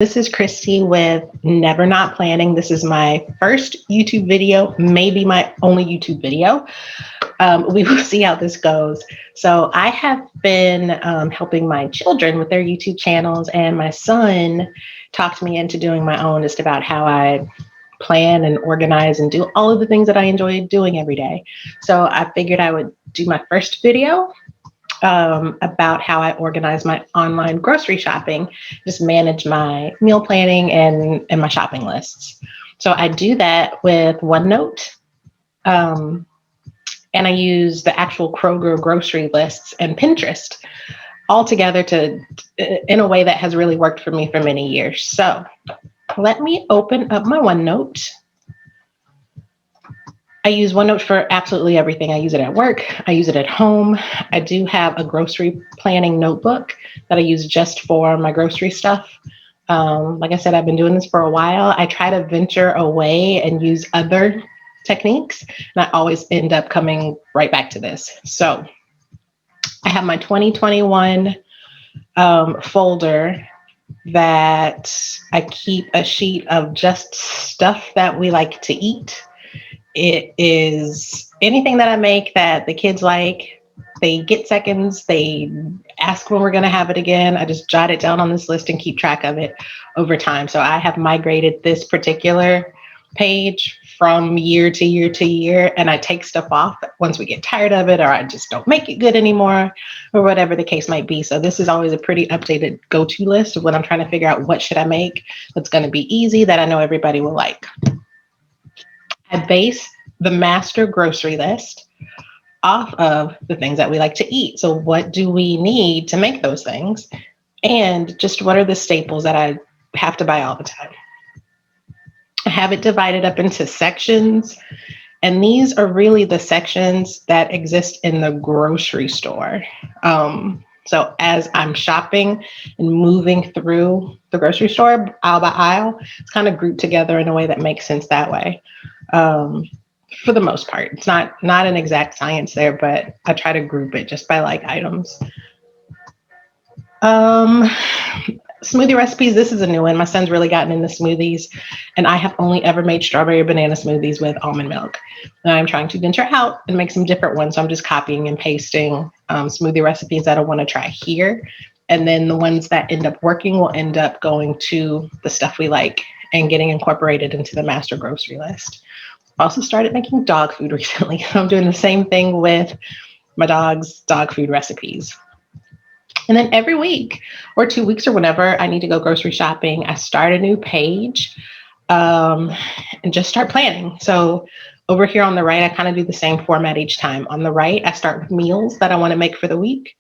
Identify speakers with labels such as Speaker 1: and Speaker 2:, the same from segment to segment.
Speaker 1: This is Christy with Never Not Planning. This is my first YouTube video, maybe my only YouTube video. We will see how this goes. So I have been helping my children with their YouTube channels, and my son talked me into doing my own, just about how I plan and organize and do all of the things that I enjoy doing every day. So I figured I would do my first video about how I organize my online grocery shopping, just manage my meal planning and my shopping lists. So I do that with OneNote, and I use the actual Kroger grocery lists and Pinterest all together in a way that has really worked for me for many years. So let me open up my OneNote. I use OneNote for absolutely everything. I use it at work. I use it at home. I do have a grocery planning notebook that I use just for my grocery stuff. Like I said, I've been doing this for a while. I try to venture away and use other techniques, and I always end up coming right back to this. So I have my 2021 folder that I keep a sheet of just stuff that we like to eat. It is anything that I make that the kids like. They get seconds. They ask when we're going to have it again. I just jot it down on this list and keep track of it over time. So I have migrated this particular page from year to year to year, and I take stuff off once we get tired of it, or I just don't make it good anymore, or whatever the case might be. So this is always a pretty updated go-to list of when I'm trying to figure out what should I make that's going to be easy, that I know everybody will like. I base the master grocery list off of the things that we like to eat. So what do we need to make those things? And just what are the staples that I have to buy all the time? I have it divided up into sections. And these are really the sections that exist in the grocery store. So as I'm shopping and moving through the grocery store aisle by aisle, it's kind of grouped together in a way that makes sense that way. For the most part, it's not an exact science there, but I try to group it just by like items. Smoothie recipes. This is a new one. My son's really gotten into smoothies, and I have only ever made strawberry banana smoothies with almond milk. And I'm trying to venture out and make some different ones. So I'm just copying and pasting smoothie recipes that I want to try here. And then the ones that end up working will end up going to the stuff we like and getting incorporated into the master grocery list. I also started making dog food recently. I'm doing the same thing with my dog's dog food recipes. And then every week or 2 weeks or whenever I need to go grocery shopping, I start a new page and just start planning. So over here on the right, I kind of do the same format each time. On the right, I start with meals that I want to make for the week,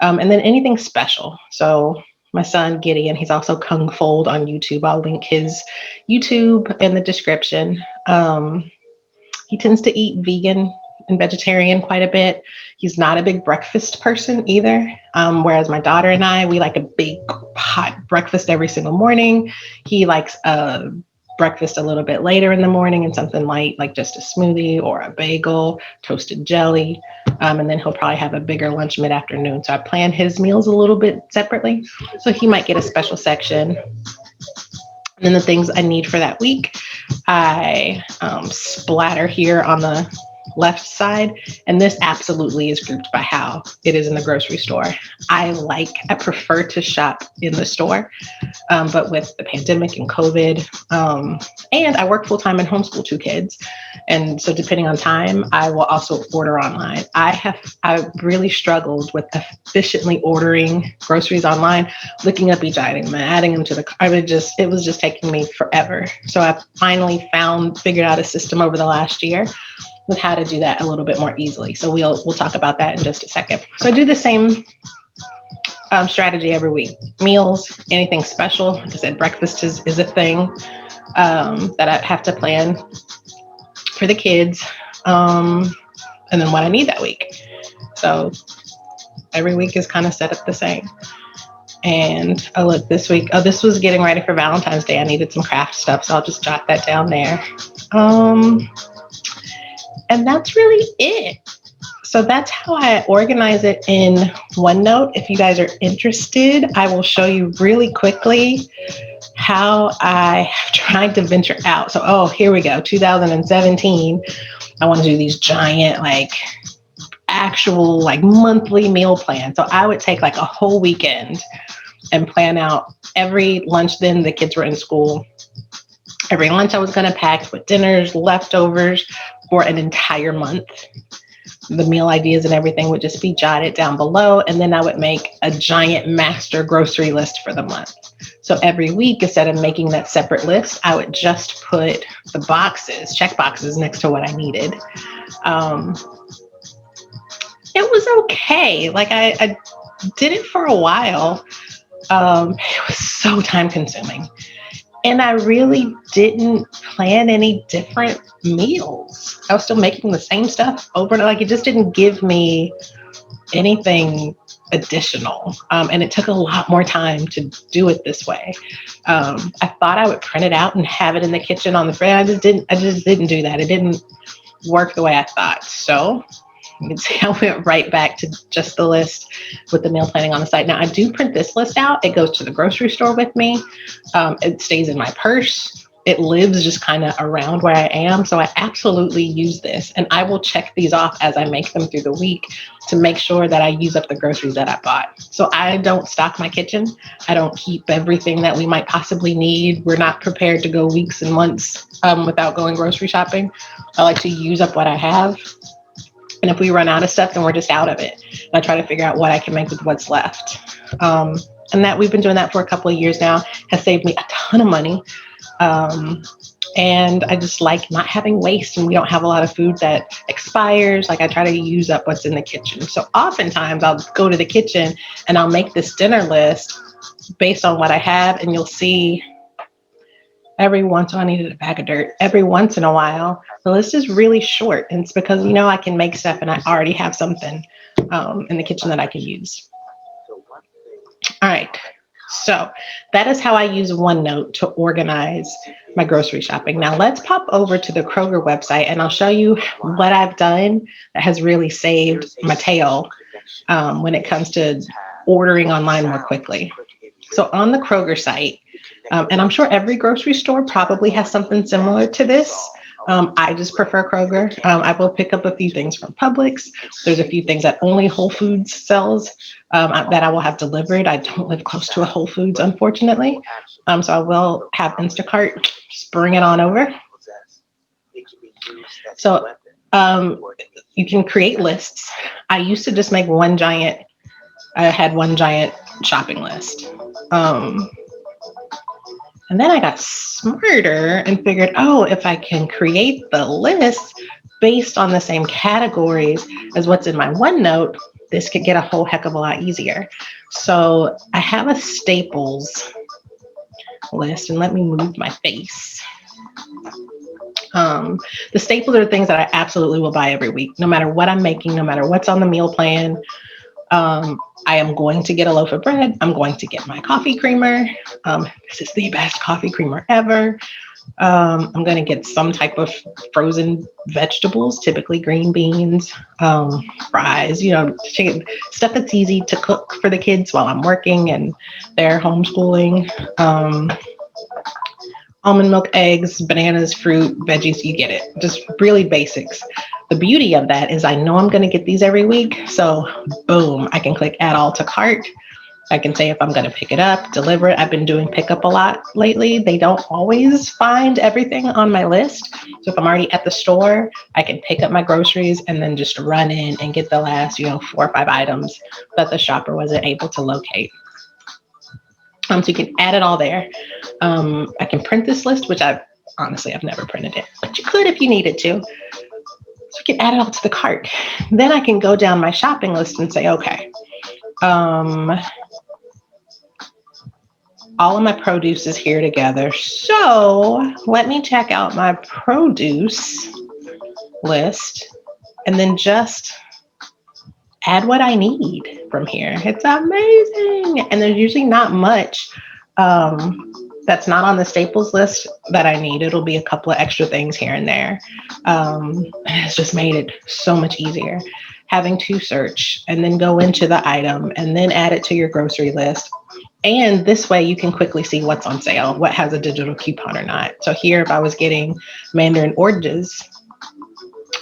Speaker 1: and then anything special. So my son, Gideon, he's also Kung Fold on YouTube. I'll link his YouTube in the description. He tends to eat vegan and vegetarian quite a bit. He's not a big breakfast person either. Whereas my daughter and I, we like a big hot breakfast every single morning. He likes breakfast a little bit later in the morning and something light, like just a smoothie or a bagel, toasted jelly. And then he'll probably have a bigger lunch mid-afternoon. So I plan his meals a little bit separately. So he might get a special section. And then the things I need for that week, I splatter here on the left side, and this absolutely is grouped by how it is in the grocery store. I prefer to shop in the store, but with the pandemic and COVID, and I work full-time and homeschool 2 kids, and so depending on time, I will also order online. I really struggled with efficiently ordering groceries online, looking up each item and adding them to the cart. It was just taking me forever. So I finally figured out a system over the last year with how to do that a little bit more easily. So we'll talk about that in just a second. So I do the same strategy every week. Meals, anything special. Like I said, breakfast is a thing that I have to plan for the kids. And then what I need that week. So every week is kind of set up the same. And look, this week, this was getting ready for Valentine's Day. I needed some craft stuff, so I'll just jot that down there. And that's really it. So that's how I organize it in OneNote. If you guys are interested, I will show you really quickly how I have tried to venture out. So, oh, here we go. 2017. I want to do these giant, like, actual, like, monthly meal plan. So I would take like a whole weekend and plan out every lunch. Then the kids were in school. Every lunch I was going to pack with dinners, leftovers for an entire month. The meal ideas and everything would just be jotted down below. And then I would make a giant master grocery list for the month. So every week, instead of making that separate list, I would just put the boxes, check boxes next to what I needed. Um, it was okay. Like I did it for a while. It was so time consuming. And I really didn't plan any different meals. I was still making the same stuff over and like it just didn't give me anything additional. And it took a lot more time to do it this way. I thought I would print it out and have it in the kitchen on the fridge. I just didn't do that. It didn't work the way I thought. So you can see I went right back to just the list with the meal planning on the site. Now I do print this list out. It goes to the grocery store with me. It stays in my purse. It lives just kind of around where I am. So I absolutely use this, and I will check these off as I make them through the week to make sure that I use up the groceries that I bought. So I don't stock my kitchen. I don't keep everything that we might possibly need. We're not prepared to go weeks and months without going grocery shopping. I like to use up what I have. And if we run out of stuff, then we're just out of it. And I try to figure out what I can make with what's left. And that we've been doing that for a couple of years now has saved me a ton of money. And I just like not having waste, and we don't have a lot of food that expires. Like I try to use up what's in the kitchen. So oftentimes I'll go to the kitchen and I'll make this dinner list based on what I have. And you'll see every once in a while, I needed a bag of dirt. Every once in a while, the list is really short. And it's because, I can make stuff and I already have something in the kitchen that I can use. All right. So that is how I use OneNote to organize my grocery shopping. Now let's pop over to the Kroger website and I'll show you what I've done that has really saved my tail when it comes to ordering online more quickly. So on the Kroger site, and I'm sure every grocery store probably has something similar to this. I just prefer Kroger. I will pick up a few things from Publix. There's a few things that only Whole Foods sells that I will have delivered. I don't live close to a Whole Foods, unfortunately. So I will have Instacart, just bring it on over. So you can create lists. I used to just make I had one giant shopping list. And then I got smarter and figured, if I can create the list based on the same categories as what's in my OneNote, this could get a whole heck of a lot easier. So I have a staples list, and let me move my face. The staples are things that I absolutely will buy every week, no matter what I'm making, no matter what's on the meal plan. I am going to get a loaf of bread. I'm going to get my coffee creamer. This is the best coffee creamer ever. I'm going to get some type of frozen vegetables, typically green beans, fries, chicken, stuff that's easy to cook for the kids while I'm working and they're homeschooling. Almond milk, eggs, bananas, fruit, veggies, you get it. Just really basics. The beauty of that is I know I'm going to get these every week. So boom, I can click add all to cart. I can say if I'm going to pick it up, deliver it. I've been doing pickup a lot lately. They don't always find everything on my list. So if I'm already at the store, I can pick up my groceries and then just run in and get the last, 4 or 5 items that the shopper wasn't able to locate. So you can add it all there. I can print this list, which I've never printed it, but you could if you needed to. So you can add it all to the cart. Then I can go down my shopping list and say, okay, all of my produce is here together. So let me check out my produce list and then just add what I need from here. It's amazing. And there's usually not much that's not on the staples list that I need. It'll be a couple of extra things here and there. It's just made it so much easier. Having to search and then go into the item and then add it to your grocery list. And this way you can quickly see what's on sale, what has a digital coupon or not. So here, if I was getting mandarin oranges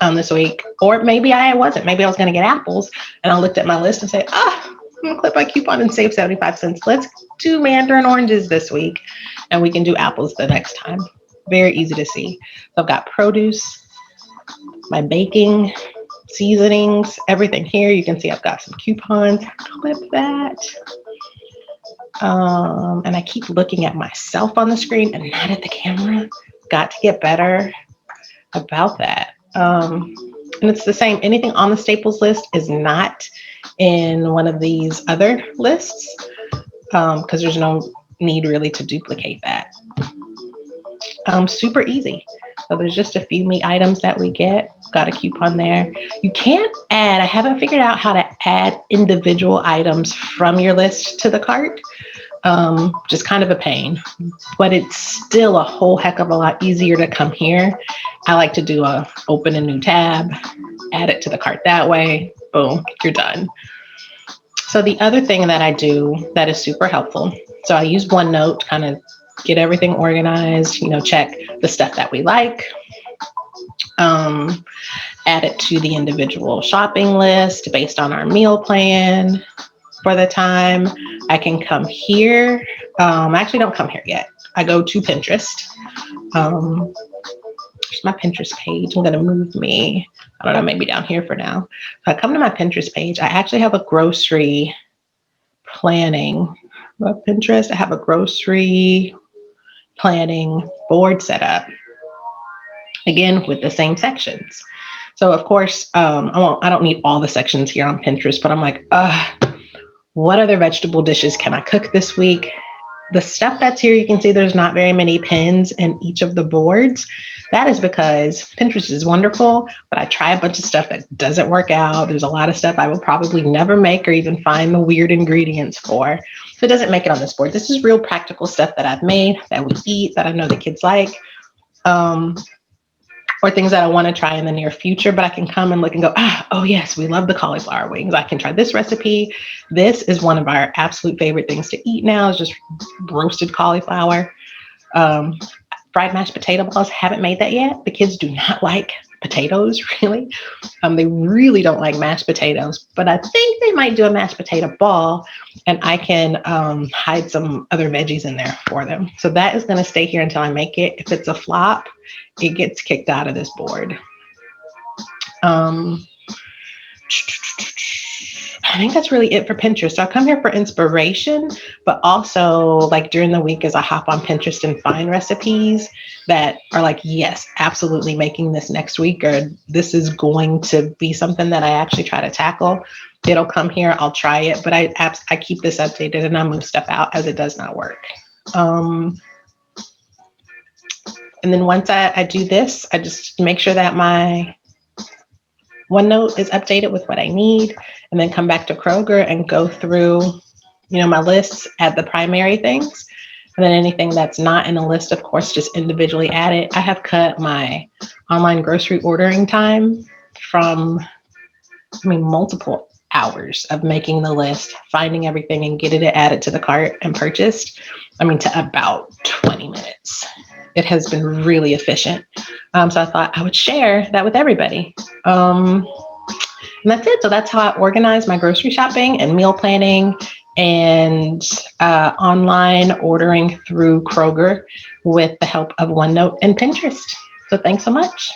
Speaker 1: this week, or maybe I wasn't, maybe I was going to get apples, and I looked at my list and say, I'm going to click my coupon and save 75 cents. Let's do mandarin oranges this week, and we can do apples the next time. Very easy to see. So I've got produce, my baking, seasonings, everything here. You can see I've got some coupons. Clip that. And I keep looking at myself on the screen and not at the camera. Got to get better about that. And it's the same. Anything on the staples list is not in one of these other lists because there's no need really to duplicate that. Super easy. So there's just a few meat items that we get. Got a coupon there. You can't add, I haven't figured out how to add individual items from your list to the cart. Just kind of a pain, but it's still a whole heck of a lot easier to come here. I like to do open a new tab, add it to the cart that way. Boom, you're done. So the other thing that I do that is super helpful. So I use OneNote to kind of get everything organized, check the stuff that we like, add it to the individual shopping list based on our meal plan for the time. I can come here. I actually don't come here yet. I go to Pinterest. Here's my Pinterest page. I'm going to move me, I don't know, maybe down here for now. If I come to my Pinterest page, I actually have a grocery planning. Pinterest, I have a grocery planning board set up. Again, with the same sections. So of course, I don't need all the sections here on Pinterest, but I'm like, what other vegetable dishes can I cook this week? The stuff that's here, you can see there's not very many pins in each of the boards. That is because Pinterest is wonderful, but I try a bunch of stuff that doesn't work out. There's a lot of stuff I will probably never make or even find the weird ingredients for. So it doesn't make it on this board. This is real practical stuff that I've made, that we eat, that I know the kids like. Or things that I want to try in the near future, but I can come and look and go, oh yes, we love the cauliflower wings. I can try this recipe. This is one of our absolute favorite things to eat now, is just roasted cauliflower. Fried mashed potato balls, haven't made that yet. The kids do not like potatoes, really. They really don't like mashed potatoes, but I think they might do a mashed potato ball, and I can hide some other veggies in there for them. So that is going to stay here until I make it. If it's a flop, it gets kicked out of this board. I think that's really it for Pinterest. So I come here for inspiration, but also like during the week as I hop on Pinterest and find recipes that are like, yes, absolutely making this next week, or this is going to be something that I actually try to tackle. It'll come here, I'll try it, but I keep this updated and I move stuff out as it does not work. And then once I do this, I just make sure that my OneNote is updated with what I need, and then come back to Kroger and go through, my lists, add the primary things, and then anything that's not in a list, of course, just individually add it. I have cut my online grocery ordering time from, multiple hours of making the list, finding everything and getting it added to the cart and purchased, to about 20 minutes. It has been really efficient. So I thought I would share that with everybody. And that's it. So that's how I organize my grocery shopping and meal planning and online ordering through Kroger with the help of OneNote and Pinterest. So thanks so much.